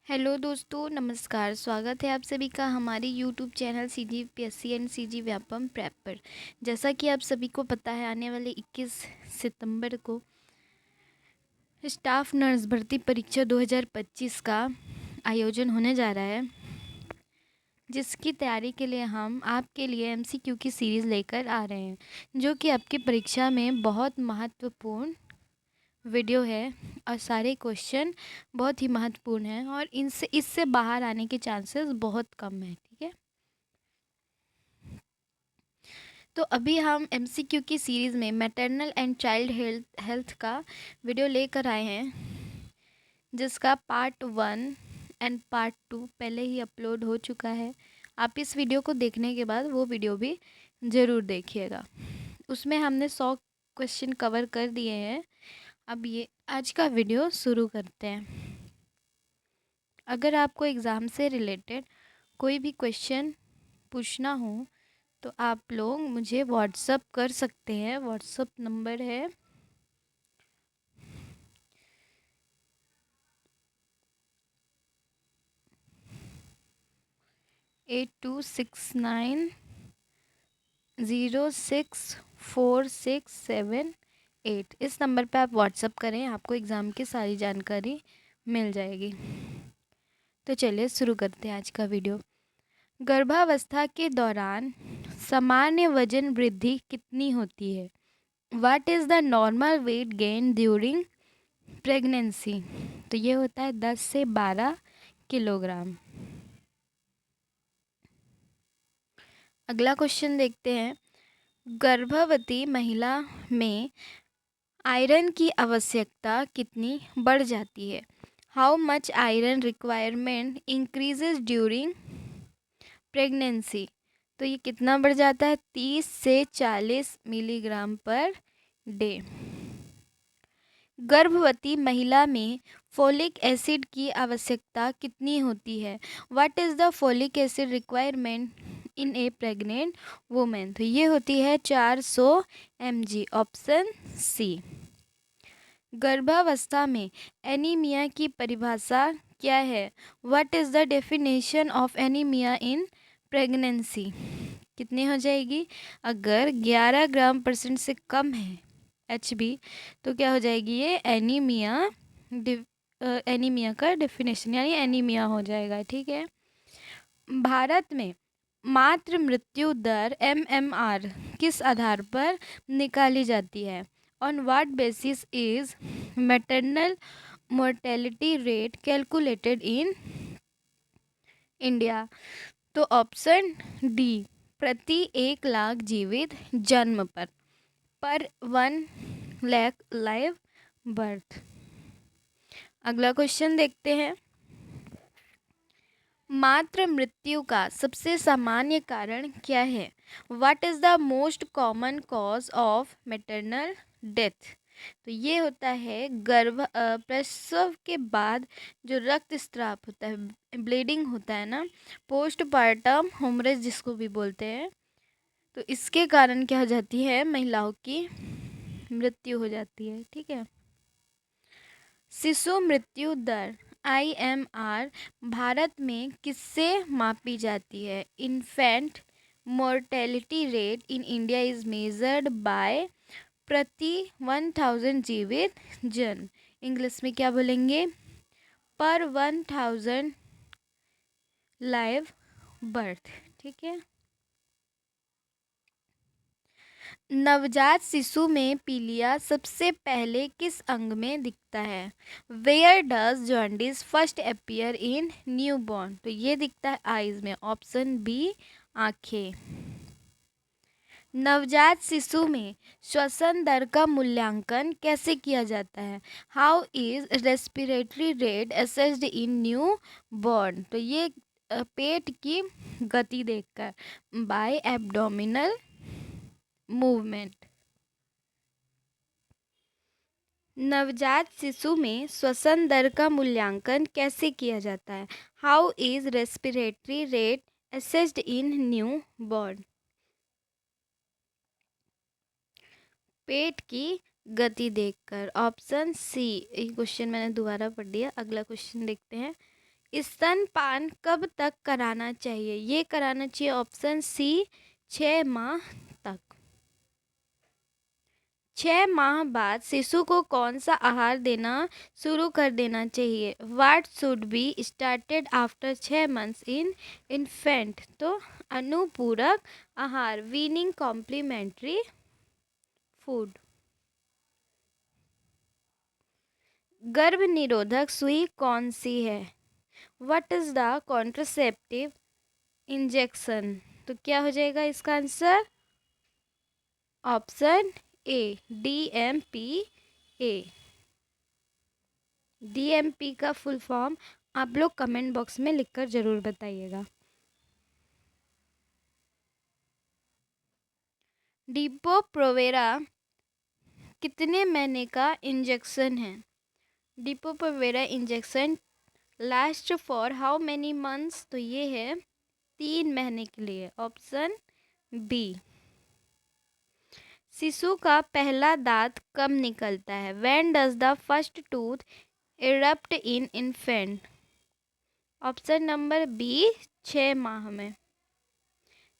Hello दोस्तों, नमस्कार। स्वागत है आप सभी का हमारे YouTube channel CGPSC and CG Vyapam prep पर। जैसा कि आप सभी को पता है, आने वाले 21 सितंबर को स्टाफ नर्स भर्ती परीक्षा 2025 का आयोजन होने जा रहा है, जिसकी तैयारी के लिए हम आपके लिए MCQ की सीरीज़ लेकर आ रहे हैं, जो कि आपकी परीक्षा में बहुत महत्वपूर्ण वीडियो है और सारे क्वेश्चन बहुत ही महत्वपूर्ण हैं और इनसे इससे बाहर आने के चांसेस बहुत कम हैं। ठीक है, तो अभी हम MCQ की सीरीज़ में मैटरनल एंड चाइल्ड हेल्थ का वीडियो लेकर आए हैं, जिसका पार्ट 1 एंड पार्ट 2 पहले ही अपलोड हो चुका है। आप इस वीडियो को देखने के बाद वो वीडियो भी ज़रूर देखिएगा। उसमें हमने 100 क्वेश्चन कवर कर दिए हैं। अब ये आज का वीडियो शुरू करते हैं। अगर आपको एग्ज़ाम से रिलेटेड कोई भी क्वेश्चन पूछना हो तो आप लोग मुझे व्हाट्सअप कर सकते हैं। व्हाट्सअप नंबर है 8269064678। इस नंबर पे आप व्हाट्सअप करें, आपको एग्ज़ाम की सारी जानकारी मिल जाएगी। तो चलिए शुरू करते हैं आज का वीडियो। गर्भावस्था के दौरान सामान्य वजन वृद्धि कितनी होती है? What is the normal weight gain during pregnancy? तो ये होता है 10 से 12 किलोग्राम। अगला क्वेश्चन देखते हैं। गर्भवती महिला में आयरन की आवश्यकता कितनी बढ़ जाती है? How much iron requirement increases during pregnancy? तो ये कितना बढ़ जाता है? 30 से 40 मिलीग्राम पर डे। गर्भवती महिला में फोलिक एसिड की आवश्यकता कितनी होती है? What is the folic acid requirement in A pregnant women? तो ये होती है 400 mg। Option C. गर्भावस्था में एनीमिया की परिभाषा क्या है? What is the definition of anaemia in pregnancy? कितनी हो जाएगी? अगर 11 ग्राम % से कम है HB तो क्या हो जाएगी? ये एनीमिया का डेफिनेशन यानी एनीमिया हो जाएगा। ठीक है। भारत में मातृ मृत्यु दर MMR किस आधार पर निकाली जाती है? On what basis is maternal mortality rate calculated in India? तो ऑप्शन डी, प्रति 1 लाख जीवित जन्म पर 1 लाख लाइव बर्थ। अगला क्वेश्चन देखते हैं। मातृ मृत्यु का सबसे सामान्य कारण क्या है? What is the most common cause of maternal death? तो ये होता है प्रसव के बाद जो रक्तस्राव होता है, ब्लीडिंग होता है ना, पोस्टपार्टम हेमरेज जिसको भी बोलते हैं, तो इसके कारण क्या हो जाती है? महिलाओं की मृत्यु हो जाती है। ठीक है। शिशु मृत्यु दर IMR भारत में किससे मापी जाती है? Infant mortality rate in India is measured by प्रति 1000 जीवित जन। इंग्लिश में क्या बोलेंगे? पर 1000 लाइव बर्थ। ठीक है। नवजात शिशु में पीलिया सबसे पहले किस अंग में दिखता है? Where does jaundice first appear in newborn? तो ये दिखता है आईज में। ऑप्शन बी, आंखें। नवजात शिशु में श्वसन दर का मूल्यांकन कैसे किया जाता है? How is respiratory rate assessed in new born? तो ये पेट की गति देखकर, बाय एब्डोमिनल मूवमेंट। नवजात शिशु में श्वसन दर का मूल्यांकन कैसे किया जाता है? How is respiratory rate assessed in newborn? पेट की गति देखकर। Option C. ये क्वेश्चन मैंने दोबारा पढ़ दिया। अगला क्वेश्चन देखते हैं। स्तनपान कब तक कराना चाहिए? ये कराना चाहिए ऑप्शन सी 6 माह तक। 6 माह बाद शिशु को कौन सा आहार देना शुरू कर देना चाहिए? What should be started after 6 months in infant? तो अनुपूरक आहार, वीनिंग कॉम्प्लीमेंट्री फूड। गर्भ निरोधक सुई कौन सी है? What is the contraceptive injection? तो क्या हो जाएगा इसका answer? Option A DMPA। DMP का फुल फॉर्म आप लोग कमेंट बॉक्स में लिखकर जरूर बताइएगा। डिपो प्रोवेरा कितने महीने का इंजेक्शन है? Depot Provera injection last for how many months? तो ये है 3 महीने के लिए, ऑप्शन बी। शिशु का पहला दांत कब निकलता है? When does the first tooth erupt in infant? Option number B 6 माह में।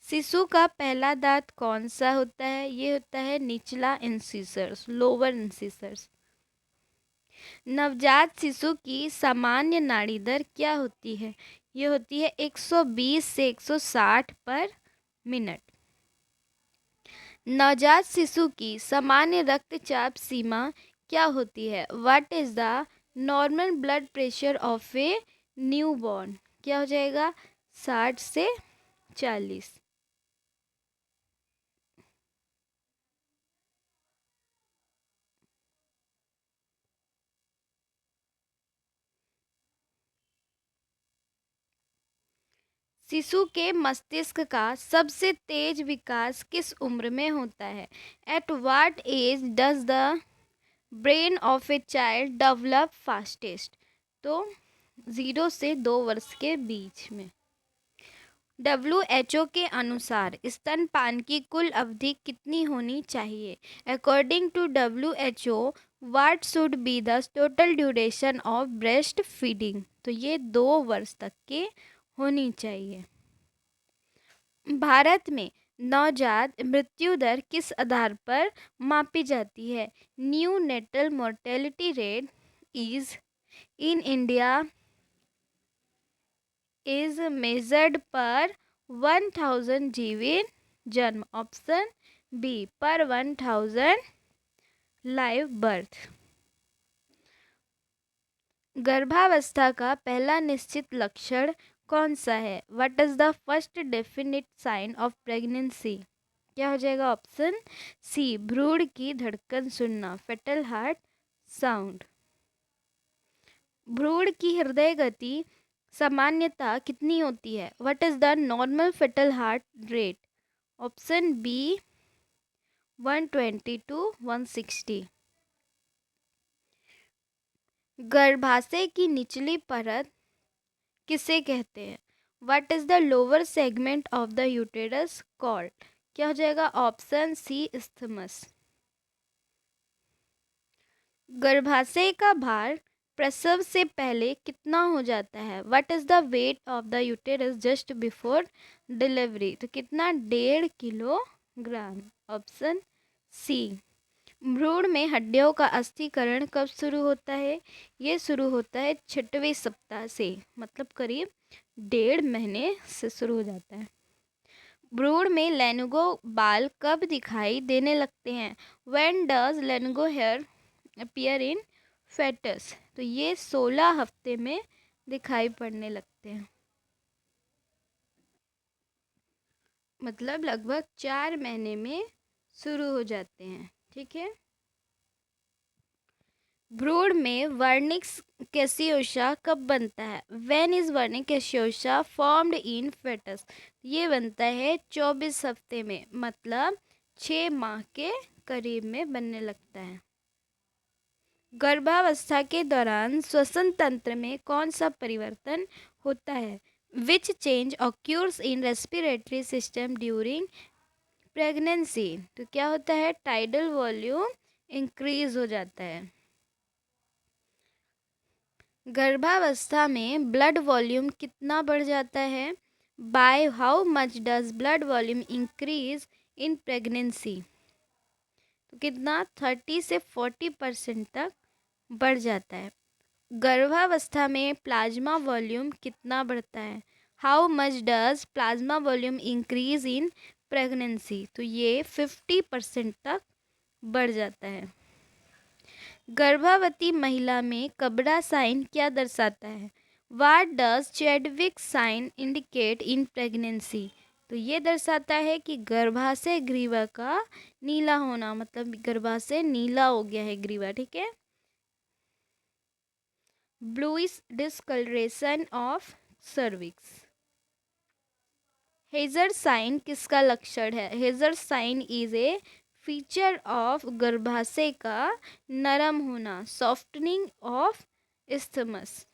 शिशु का पहला दांत कौन सा होता है? ये होता है निचला इंसिसर्स, लोअर इंसिसर्स। नवजात शिशु की सामान्य नाड़ी दर क्या होती है? ये होती है 120 से 160 पर मिनट। नवजात शिशु की सामान्य रक्तचाप सीमा क्या होती है? What is the normal blood pressure of A newborn? क्या हो जाएगा? 60 से 40। शिशु के मस्तिष्क का सबसे तेज विकास किस उम्र में होता है? At what age does the brain of a child develop fastest? तो 0 से 2 वर्ष के बीच में। WHO के अनुसार स्तनपान की कुल अवधि कितनी होनी चाहिए? According to WHO, what should be the total duration of breastfeeding? तो ये 2 वर्ष तक के होनी चाहिए। भारत में नवजात मृत्यु दर किस आधार पर मापी जाती है? Neonatal mortality rate is in India is measured per 1000 जीवित जन्म। ऑप्शन बी पर 1000 लाइव बर्थ। गर्भावस्था का पहला निश्चित लक्षण कौन सा है? What is the first definite sign of pregnancy? क्या हो जाएगा? ऑप्शन सी भ्रूण की धड़कन सुनना, फेटल हार्ट साउंड। भ्रूण की हृदय गति सामान्यता कितनी होती है? What is the normal fetal heart rate? Option B 120 to 160। गर्भाशय की निचली परत किसे कहते हैं? What is the lower segment of the uterus called? क्या हो जाएगा? Option C isthmus. गर्भाशय का भार प्रसव से पहले कितना हो जाता है? What is the weight of the uterus just before delivery? तो कितना? 1.5 किलोग्राम। Option C. भ्रूण में हड्डियों का अस्थिकरण कब शुरू होता है? ये शुरू होता है 6वें सप्ताह से, मतलब करीब 1.5 महीने से शुरू हो जाता है। भ्रूण में लेनुगो बाल कब दिखाई देने लगते हैं? When does lanugo hair appear in foetus? तो ये 16 हफ्ते में दिखाई पड़ने लगते हैं, मतलब लगभग 4 महीने में शुरू हो जाते हैं। ठीक है। भ्रूण में वर्निक्स कैसियोसा कब बनता है? When is vernix caseosa formed in foetus? ये बनता है 24 हफ्ते में, मतलब 6 माह के करीब में बनने लगता है। गर्भावस्था के दौरान श्वसन तंत्र में कौन सा परिवर्तन होता है? Which change occurs in respiratory system during pregnancy? तो क्या होता है? टाइडल वॉल्यूम इंक्रीज हो जाता है। गर्भावस्था में ब्लड वॉल्यूम कितना बढ़ जाता है? By how much does blood volume increase in pregnancy? तो कितना? 30 से 40% तक बढ़ जाता है। गर्भावस्था में प्लाज्मा वॉल्यूम कितना बढ़ता है? How much does plasma volume increase in pregnancy? तो ये 50% तक बढ़ जाता है। गर्भवती महिला में कबड़ा साइन क्या दर्शाता है? What does Chadwick sign indicate in pregnancy? तो ये दर्शाता है कि गर्भाशय ग्रीवा का नीला होना, मतलब गर्भाशय नीला हो गया है ग्रीवा, ठीक है। Bluish discolouration of cervix. Hegar sign किसका लक्षण है? Hegar sign is a feature of गर्भाशय का नरम होना, सॉफ्टनिंग ऑफ isthmus।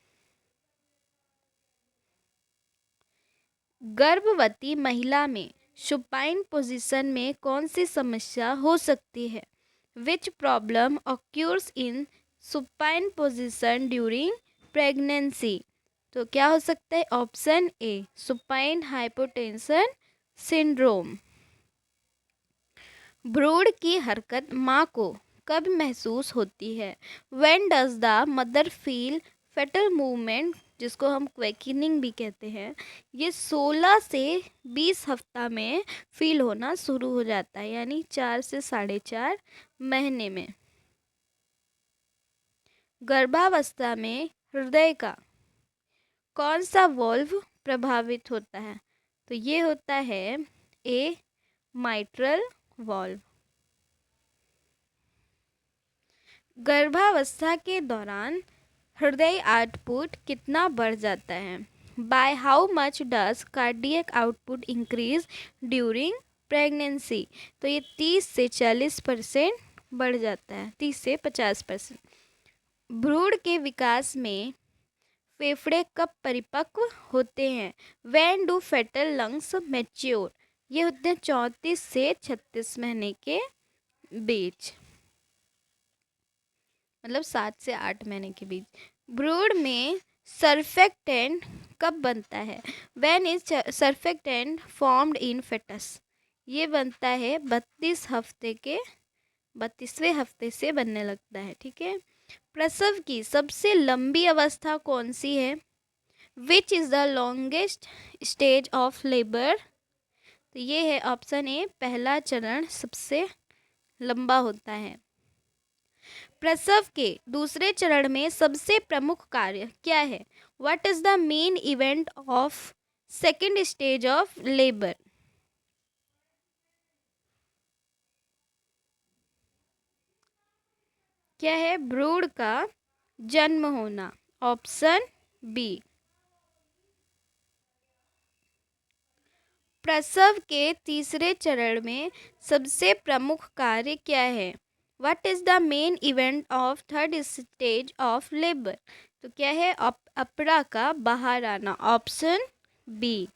गर्भवती महिला में सुपाइन पोजीशन में कौन सी समस्या हो सकती है? Which problem occurs in supine position during pregnancy? तो क्या हो सकता है? Option A, supine hypotension syndrome. भ्रूण की हरकत माँ को कब महसूस होती है? When does the mother feel foetal movement, जिसको हम क्वेकिनिंग भी कहते हैं, ये 16 से 20 हफ्ता में फील होना शुरू हो जाता है, यानी 4 से 4.5 महीने में। गर्भावस्था में हृदय का कौन सा वॉल्व प्रभावित होता है? तो ये होता है ए, माइट्रल वॉल्व। गर्भावस्था के दौरान हृदय आउटपुट कितना बढ़ जाता है? By how much does cardiac output increase during pregnancy? तो ये 30 से 40% बढ़ जाता है, 30 से 50%। भ्रूण के विकास में फेफड़े कब परिपक्व होते हैं? When do fetal lungs mature? ये होते हैं 34 से 36 महीने के बीच, मतलब 7 से 8 महीने के बीच। भ्रूण में सर्फेक्टेंट कब बनता है? When is surfactant formed in foetus? ये बनता है 32वें हफ्ते से बनने लगता है, ठीक है। प्रसव की सबसे लंबी अवस्था कौन सी है? Which is the longest stage of labour? तो ये है ऑप्शन ए, पहला चरण सबसे लंबा होता है। प्रसव के दूसरे चरण में सबसे प्रमुख कार्य क्या है? What is the main event of second stage of labour? क्या है? भ्रूण का जन्म होना, ऑप्शन बी। प्रसव के तीसरे चरण में सबसे प्रमुख कार्य क्या है? What is the main event of third stage of labour? तो क्या है? अपरा का बाहर आना, ऑप्शन बी।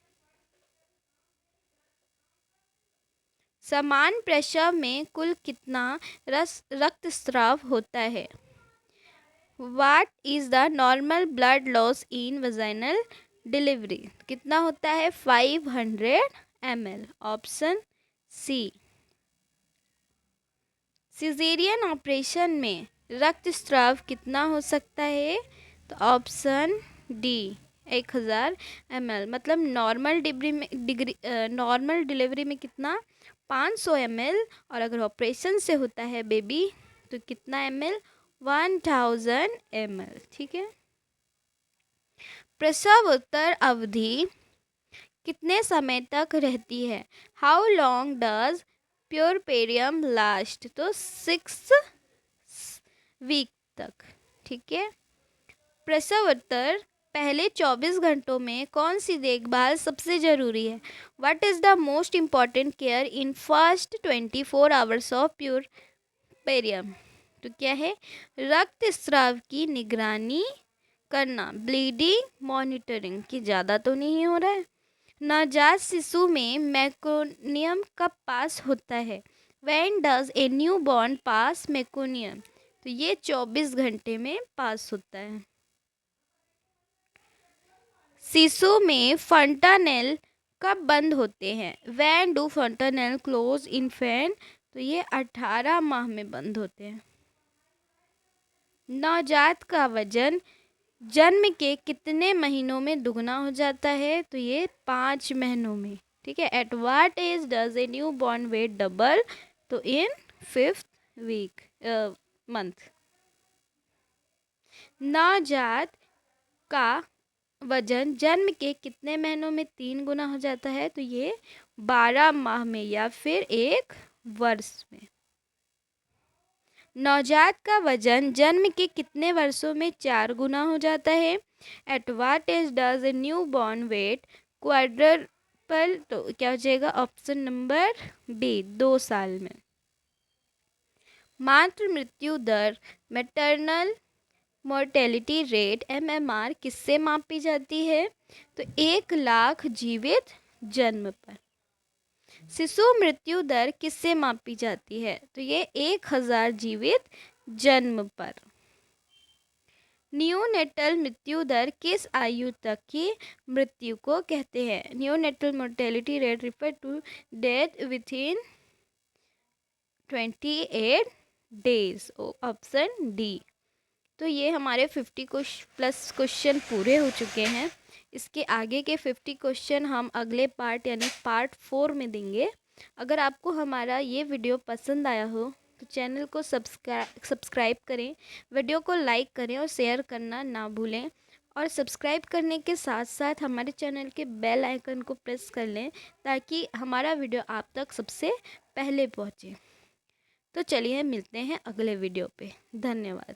समान प्रसव में कुल कितना रक्तस्राव होता है? What is the normal blood loss in vaginal delivery? कितना होता है? 500 ml, option C. Caesarean operation में रक्तस्राव कितना हो सकता है? तो ऑप्शन डी, 1000 ml। मतलब नॉर्मल डिलीवरी में कितना? 500 ml, और अगर ऑपरेशन से होता है बेबी तो कितना ml? 1000 ml, ठीक है। प्रसवोत्तर अवधि कितने समय तक रहती है? How long does puerperium last? तो 6 वीक तक, ठीक है। प्रसवोत्तर पहले 24 घंटों में कौन सी देखभाल सबसे जरूरी है? What is the most important care in first 24 hours of puerperium? तो क्या है? रक्तस्राव की निगरानी करना, ब्लीडिंग मॉनिटरिंग। की ज़्यादा तो नहीं हो रहा है। नवजात शिशु में मेकोनियम कब पास होता है? When does a new born pass meconium? तो ये 24 घंटे में पास होता है। शिशु में फंटानेल कब बंद होते हैं? When do fontanelle close infant? तो ये 18 माह में बंद होते हैं। नवजात का वजन जन्म के कितने महीनों में दुगना हो जाता है? तो ये 5 महीनों में। ठीक है। At what age does a newborn weight double? तो इन 5th वीक मंथ। नवजात का वजन जन्म के कितने महीनों में 3 गुना हो जाता है? तो ये 12 माह में या फिर 1 वर्ष में। नवजात का वजन जन्म के कितने वर्षों में 4 गुना हो जाता है? At what age does a newborn weight quadruple? तो क्या हो जाएगा? ऑप्शन नंबर बी, 2 साल में। मातृ मृत्यु दर मैटरनल मोर्टेलिटी रेट MMR किससे मापी जाती है? तो 1 लाख जीवित जन्म पर। शिशु मृत्यु दर किससे मापी जाती है? तो ये 1000 जीवित जन्म पर। न्यूनेटल मृत्यु दर किस आयु तक की मृत्यु को कहते हैं? Neonatal mortality rate refer to death within 28 days. Option D. तो ये हमारे 50+ क्वेश्चन पूरे हो चुके हैं। इसके आगे के 50 क्वेश्चन हम अगले पार्ट यानी पार्ट 4 में देंगे। अगर आपको हमारा ये वीडियो पसंद आया हो तो चैनल को सब्सक्राइब करें, वीडियो को लाइक करें और शेयर करना ना भूलें। और सब्सक्राइब करने के साथ साथ हमारे चैनल के बेल आइकन को प्रेस कर लें ताकि हमारा वीडियो आप तक सबसे पहले पहुँचे। तो चलिए मिलते हैं अगले वीडियो पे। धन्यवाद।